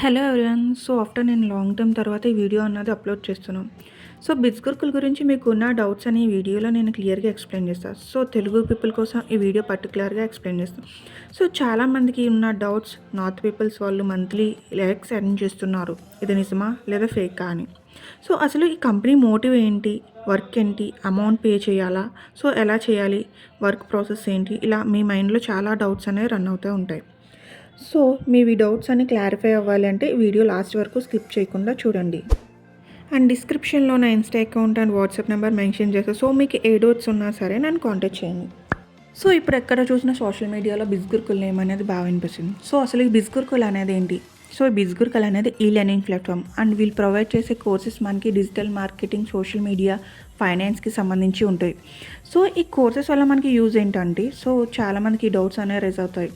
Hello everyone. So after నేను long time తర్వాత ఈ వీడియో అన్నది అప్లోడ్ చేస్తున్నాను. సో బిట్స్గురుకుల్ గురించి మీకున్న డౌట్స్ అని ఈ వీడియోలో నేను క్లియర్గా ఎక్స్ప్లెయిన్ చేస్తాను. సో తెలుగు పీపుల్ కోసం ఈ వీడియో పర్టికులర్గా ఎక్స్ప్లెయిన్ చేస్తాను. సో చాలామందికి ఉన్న డౌట్స్, నార్త్ పీపుల్స్ వాళ్ళు మంత్లీ ల్యాక్స్ ఎర్న్ చేస్తున్నారు, ఇది నిజమా లేదా ఫేకా అని. సో అసలు ఈ కంపెనీ మోటివ్ ఏంటి, వర్క్ ఏంటి, అమౌంట్ పే చేయాలా, సో ఎలా చేయాలి, వర్క్ ప్రాసెస్ ఏంటి, ఇలా మీ మైండ్లో చాలా డౌట్స్ అనేవి రన్ అవుతూ ఉంటాయి. సో మీ డౌట్స్ అన్ని క్లారిఫై అవ్వాలి అంటే వీడియో లాస్ట్ వరకు స్కిప్ చేయకుండా చూడండి. అండ్ డిస్క్రిప్షన్లో నా Insta account and WhatsApp number mention చేస్తాను. సో మీకు ఏ డౌట్స్ ఉన్నా సరే నన్ను కాంటాక్ట్ చేయండి. సో ఇప్పుడు ఎక్కడ చూసిన సోషల్ మీడియాలో బిజ్గురుకుల్ నేమ్ అనేది బాగా వినిపిస్తుంది. సో అసలు ఈ బిజ్గురుకుల్ అనేది ఏంటి? సో బిజ్గురుకుల్ అనేది ఈ లెర్నింగ్ ప్లాట్ఫామ్ అండ్ వీళ్ళు ప్రొవైడ్ చేసే కోర్సెస్ మనకి డిజిటల్ మార్కెటింగ్, సోషల్ మీడియా, ఫైనాన్స్కి సంబంధించి ఉంటాయి. సో ఈ కోర్సెస్ వల్ల మనకి యూజ్ ఏంటంటే, సో చాలామందికి డౌట్స్ అనేవి రైజ్ అవుతాయి.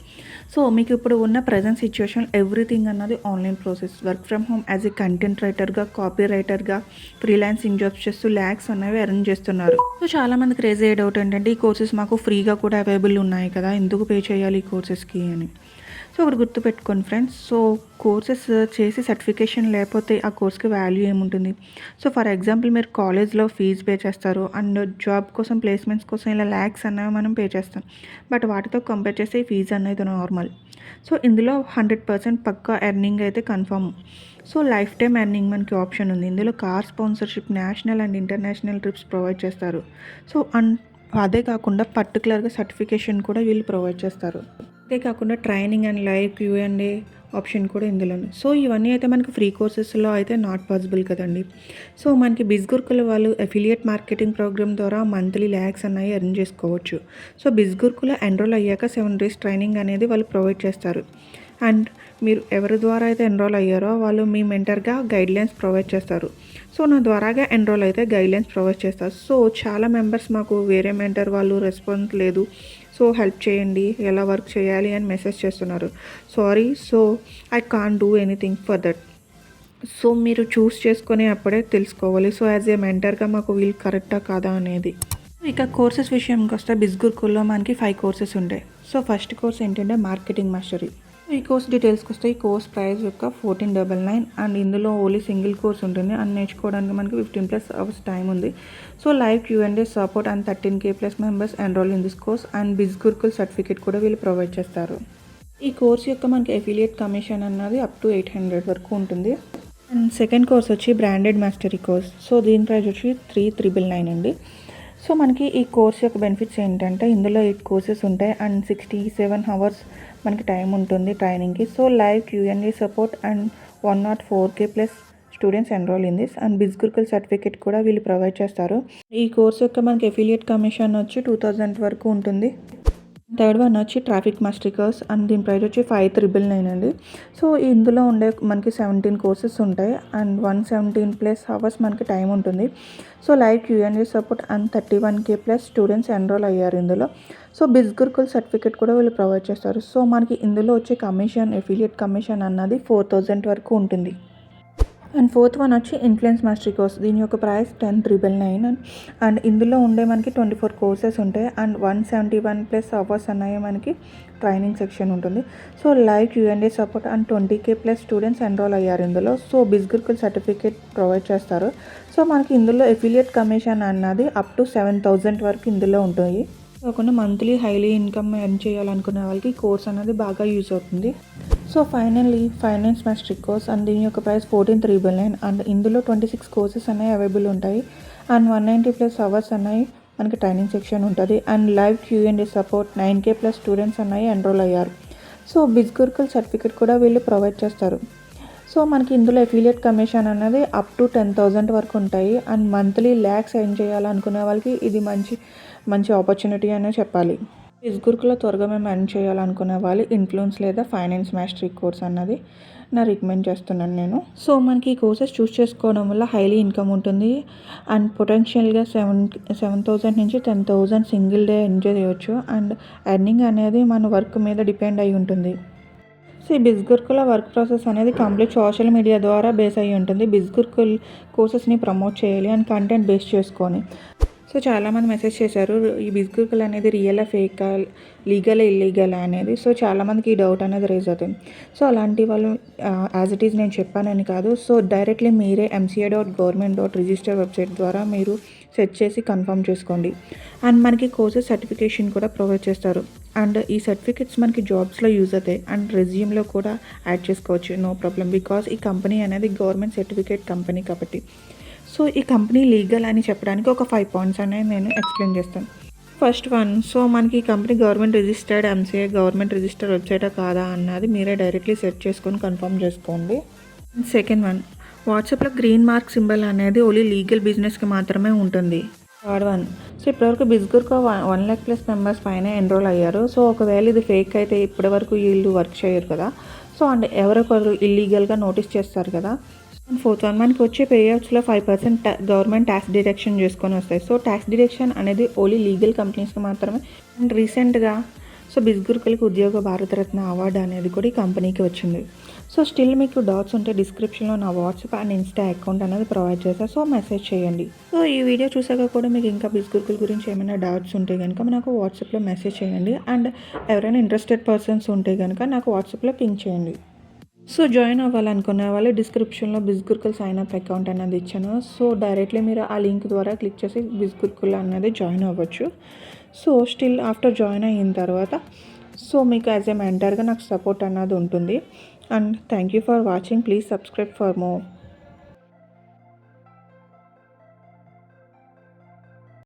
సో మీకు ఇప్పుడు ఉన్న ప్రజెంట్ సిచ్యువేషన్ ఎవ్రీథింగ్ అన్నది online process. Work from home as a content రైటర్గా, కాపీ రైటర్గా, ఫ్రీలాన్సింగ్ జాబ్స్ చేస్తూ ల్యాక్స్ అనేవి ఎర్న్ చేస్తున్నారు. సో చాలామందికి రేజ్ అయ్యే డౌట్ ఏంటంటే, ఈ కోర్సెస్ మాకు ఫ్రీగా కూడా అవైలబుల్ ఉన్నాయి కదా, ఎందుకు పే చేయాలి ఈ కోర్సెస్కి అని. సో ఒకటి గుర్తుపెట్టుకోండి ఫ్రెండ్స్, సో కోర్సెస్ చేసి సర్టిఫికేషన్ లేకపోతే ఆ కోర్స్కి వాల్యూ ఏముంటుంది. సో ఫర్ ఎగ్జాంపుల్ మీరు కాలేజ్లో ఫీజు పే చేస్తారు అండ్ జాబ్ కోసం, ప్లేస్మెంట్స్ కోసం ఇలా ల్యాక్స్ అనేవి మనం పే చేస్తాం. బట్ వాటితో కంపేర్ చేస్తే ఈ ఫీజు అనేది నార్మల్. సో ఇందులో 100% పక్కా ఎర్నింగ్ అయితే confirm. So life time earning మనకి ఆప్షన్ ఉంది. ఇందులో car sponsorship, national and international trips provide చేస్తారు. సో అదే కాకుండా పర్టికులర్గా సర్టిఫికేషన్ కూడా వీళ్ళు ప్రొవైడ్ చేస్తారు. అంతే కాకుండా training and live Q&A option కూడా ఇందులోనే. సో ఇవన్నీ అయితే మనకి ఫ్రీ కోర్సెస్లో అయితే నాట్ పాసిబుల్ కదండి. సో మనకి బిజ్గురుకుల్ వాళ్ళు అఫిలియేట్ మార్కెటింగ్ ప్రోగ్రామ్ ద్వారా మంత్లీ ల్యాక్స్ అన్నవి ఎర్న్ చేసుకోవచ్చు. సో బిజ్గురుకుల్ ఎన్రోల్ అయ్యాక 7 days ట్రైనింగ్ అనేది వాళ్ళు ప్రొవైడ్ చేస్తారు. అండ్ మీరు ఎవరి ద్వారా అయితే ఎన్రోల్ అయ్యారో వాళ్ళు మీ మెంటర్గా గైడ్లైన్స్ ప్రొవైడ్ చేస్తారు. సో నా ద్వారాగా ఎన్రోల్ అయితే గైడ్లైన్స్ ప్రొవైడ్ చేస్తారు. సో చాలా మెంబర్స్ మాకు వేరే మెంటర్ వాళ్ళు రెస్పాన్స్ లేదు, సో హెల్ప్ చేయండి, ఎలా వర్క్ చేయాలి అని మెసేజ్ చేస్తున్నారు. Sorry, so I can't do anything for that. So మీరు చూస్ చేసుకొని అప్పుడే తెలుసుకోవాలి. సో యాజ్ ఏ మెంటర్గా మాకు వీళ్ళు కరెక్టా కాదా అనేది. ఇక కోర్సెస్ విషయంకి వస్తే బిజ్గురుకుల్లో మనకి 5 కోర్సెస్ ఉంటాయి. సో ఫస్ట్ కోర్స్ ఏంటంటే మార్కెటింగ్ మాస్టరీ. ఈ కోర్స్ డీటెయిల్స్కి వస్తే ఈ కోర్స్ ప్రైస్ యొక్క 1499 అండ్ ఇందులో ఓన్లీ సింగిల్ కోర్స్ ఉంటుంది అండ్ నేర్చుకోవడానికి మనకి 15+ hours టైం ఉంది. So live Q&A support and 13K+ members enrol in this course and Bizgurukul certificate కూడా వీళ్ళు ప్రొవైడ్ చేస్తారు. ఈ కోర్స్ యొక్క మనకి అఫిలియేట్ కమిషన్ అన్నది up to 800 వరకు ఉంటుంది. అండ్ సెకండ్ కోర్స్ వచ్చి బ్రాండెడ్ మాస్టరీ కోర్స్. సో దీని ప్రైస్ వచ్చి 3999 అండి. సో మనకి ఈ కోర్స్ యొక్క బెనిఫిట్స్ ఏంటంటే, ఇందులో 8 కోర్సెస్ ఉంటాయి అండ్ 67 hours మనకి టైం ఉంటుంది ట్రైనింగ్కి. So live Q&A support and 104K+ students enrol in this and Bizgurukul certificate కూడా వీళ్ళు ప్రొవైడ్ చేస్తారు. ఈ కోర్స్ యొక్క మనకి అఫిలియేట్ కమిషన్ వచ్చి 2000 వరకు ఉంటుంది. థర్డ్ వన్ వచ్చి ట్రాఫిక్ మాస్టరీ కోర్స్ అండ్ దీని ప్రైస్ వచ్చి 5399 అండి. సో ఇందులో ఉండే మనకి 17 కోర్సెస్ ఉంటాయి అండ్ 117+ hours మనకి టైం ఉంటుంది. So live Q&A support and 31K+ students enrol అయ్యారు ఇందులో. సో బిజ్గురుకుల్ సర్టిఫికేట్ కూడా వీళ్ళు ప్రొవైడ్ చేస్తారు. సో మనకి ఇందులో వచ్చే కమిషన్, అఫిలియేట్ కమిషన్ అన్నది 4000 వరకు ఉంటుంది. అండ్ ఫోర్త్ వన్ వచ్చి ఇన్ఫ్లుయెన్స్ మాస్టరీ కోర్స్. దీని యొక్క ప్రైస్ 10,999 అండ్ ఇందులో ఉండే మనకి 24 కోర్సెస్ ఉంటాయి అండ్ 171+ hours అన్నవి మనకి ట్రైనింగ్ సెక్షన్ ఉంటుంది. So live Q&A support and 20K+ students enrol అయ్యారు ఇందులో. సో బిజ్గురుకుల్ సర్టిఫికేట్ ప్రొవైడ్ చేస్తారు. సో మనకి ఇందులో అఫిలియేట్ కమిషన్ అన్నది up to 7,000 వరకు ఇందులో ఉంటుంది. కాకుండా మంత్లీ హైలీ ఇన్కమ్ ఎర్న్ చేయాలనుకునే వాళ్ళకి కోర్స్ అనేది బాగా యూజ్ అవుతుంది. So finally finance mastery course and దీని యొక్క ప్రైస్ 14,399 అండ్ ఇందులో 26 కోర్సెస్ అనేవి అవైలబుల్ ఉంటాయి అండ్ 190+ hours అనేవి మనకి ట్రైనింగ్ సెక్షన్ ఉంటుంది and live Q&A support 9K+ students అనేవి ఎన్రోల్ అయ్యారు. సో బిజ్గురుకుల్ సర్టిఫికేట్ కూడా వీళ్ళు ప్రొవైడ్ చేస్తారు. సో మనకి ఇందులో అఫిలియేట్ కమిషన్ అనేది up to 10,000 వరకు ఉంటాయి అండ్ మంత్లీ ల్యాక్స్ ఎర్న్ చేయాలనుకునే వాళ్ళకి ఇది మంచి ఆపర్చునిటీ అనే చెప్పాలి. బిజ్గురుకుల్లో త్వరగా మేము ఎర్న్ చేయాలనుకునే వాళ్ళు ఇన్ఫ్లుయెన్స్ లేదా ఫైనాన్స్ మాస్టరీ కోర్స్ అన్నది నా రికమెండ్ చేస్తున్నాను నేను. సో మనకి ఈ కోర్సెస్ చూస్ చేసుకోవడం వల్ల హైలీ ఇన్కమ్ ఉంటుంది అండ్ పొటెన్షియల్గా 7,000 నుంచి 10,000 సింగిల్ డే ఎర్న్ చేయవచ్చు అండ్ ఎర్నింగ్ అనేది మన వర్క్ మీద డిపెండ్ అయి ఉంటుంది. సో ఈ బిజ్గురుకుల వర్క్ ప్రాసెస్ అనేది కంప్లీట్ సోషల్ మీడియా ద్వారా బేస్ అయ్యి ఉంటుంది. బిజ్గురుకుల్ కోర్సెస్ని ప్రమోట్ చేయాలి అండ్ కంటెంట్ బేస్ చేసుకొని. సో చాలామంది మెసేజ్ చేశారు ఈ బిజ్గురుకుల్ అనేది రియలా ఫేకా, లీగలా ఇల్లీగలా అనేది. సో చాలామందికి ఈ డౌట్ అనేది రేజ్ అవుతుంది. సో అలాంటి వాళ్ళు యాజ్ ఇట్ ఈజ్ నేను చెప్పానని కాదు. సో డైరెక్ట్లీ మీరే mca.government.register వెబ్సైట్ ద్వారా మీరు సెర్చ్ చేసి కన్ఫర్మ్ చేసుకోండి. అండ్ మనకి కోర్సెస్ సర్టిఫికేషన్ కూడా ప్రొవైడ్ చేస్తారు. అండ్ ఈ సర్టిఫికేట్స్ మనకి జాబ్స్లో యూజ్ అవుతాయి అండ్ రెజ్యూమ్లో కూడా యాడ్ చేసుకోవచ్చు, నో ప్రాబ్లం. బికాస్ ఈ కంపెనీ అనేది గవర్నమెంట్ సర్టిఫికేట్ కంపెనీ కాబట్టి. సో ఈ కంపెనీ లీగల్ అని చెప్పడానికి ఒక 5 పాయింట్స్ అనేది నేను ఎక్స్ప్లెయిన్ చేస్తాను. ఫస్ట్ వన్, సో మనకి ఈ company government registered MCA government registered వెబ్సైటా కాదా అన్నది మీరే డైరెక్ట్లీ సెర్చ్ చేసుకొని కన్ఫర్మ్ చేసుకోండి. సెకండ్ వన్, వాట్సాప్లో గ్రీన్ మార్క్ సింబల్ అనేది ఓన్లీ లీగల్ బిజినెస్కి మాత్రమే ఉంటుంది. థర్డ్ వన్, సో ఇప్పటివరకు బిజ్గుర్కు 1 lakh+ మెంబర్స్ పైన ఎన్రోల్ అయ్యారు. సో ఒకవేళ ఇది ఫేక్ అయితే ఇప్పటివరకు వీళ్ళు వర్క్ చేయరు కదా. సో అండ్ ఎవరొకరు ఇల్లీగల్గా నోటీస్ చేస్తారు కదా. అండ్ ఫోర్త్ వన్, మనకి వచ్చే పేఅవుట్స్లో 5% గవర్నమెంట్ ట్యాక్స్ డిడక్షన్ చేసుకొని వస్తాయి. సో ట్యాక్స్ డిడక్షన్ అనేది ఓన్లీ లీగల్ కంపెనీస్కి మాత్రమే. అండ్ రీసెంట్గా సో బిజ్గురుకులకి ఉద్యోగ భారతరత్న అవార్డు అనేది కూడా ఈ కంపెనీకి వచ్చింది. సో స్టిల్ మీకు డౌట్స్ ఉంటే డిస్క్రిప్షన్లో నా వాట్సాప్ అండ్ ఇన్స్టా అకౌంట్ అనేది ప్రొవైడ్ చేస్తాను. సో మెసేజ్ చేయండి. సో ఈ వీడియో చూసాక కూడా మీకు ఇంకా బిజ్గురుకుల్ గురించి ఏమైనా డౌట్స్ ఉంటే కనుక నాకు వాట్సాప్లో మెసేజ్ చేయండి. అండ్ ఎవరైనా ఇంట్రెస్టెడ్ పర్సన్స్ ఉంటే కనుక నాకు వాట్సాప్లో పింక్ చేయండి. సో జాయిన్ అవ్వాలనుకునే వాళ్ళు డిస్క్రిప్షన్లో బిజ్గురుకుల్ సైన్ అప్ అకౌంట్ అనేది ఇచ్చాను. సో డైరెక్ట్లీ మీరు ఆ లింక్ ద్వారా క్లిక్ చేసి బిజ్గురుకుల్ అనేది జాయిన్ అవ్వచ్చు. సో స్టిల్ ఆఫ్టర్ జాయిన్ అయిన తర్వాత సో మీకు యాజ్ ఏ మెంటర్గా నాకు సపోర్ట్ అన్నది ఉంటుంది. And thank you for watching. Please subscribe for more.